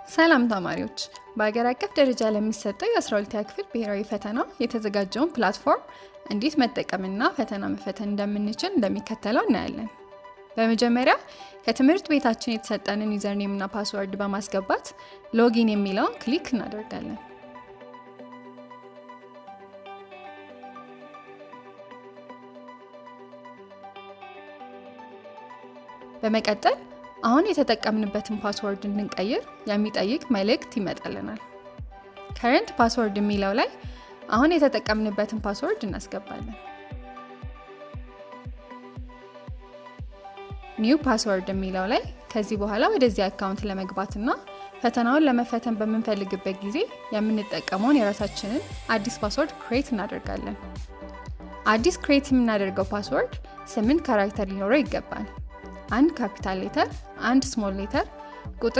ሰላም ተማሪዎች፣ በአገር አቀፍ ደረጃ ለሚሰጠው የ12ኛ ክፍል ብሔራዊ ፈተና የተዘጋጀውን ፕላትፎርም እንዴት መጠቀምና ፈተና መፈተን እንደምንችል እንደሚከተለው እናያለን። በመጀመሪያ ከትምህርት ቤታችን የተሰጠንን ዩዘርኔም እና ፓስወርድ በማስገባት ሎጊን የሚለውን ክሊክ እናደርጋለን። በመቀጠል አሁን የተጠቀምንበትን ፓስወርድ እንድንቀይር የሚጠይቅ መልእክት ይመጣልናል። ከረንት ፓስወርድ የሚለው ላይ አሁን የተጠቀምንበትን ፓስወርድ እናስገባለን። ኒው ፓስወርድ የሚለው ላይ ከዚህ በኋላ ወደዚህ አካውንት ለመግባትና ፈተናውን ለመፈተን በምንፈልግበት ጊዜ የምንጠቀመውን የራሳችንን አዲስ ፓስወርድ ክሬት እናደርጋለን። አዲስ ክሬት የምናደርገው ፓስወርድ 8 ካራክተር ሊኖረው ይገባል። 1 ካፒታል ሌተር፣ 1 ስሞል ሌተር፣ ቁጥር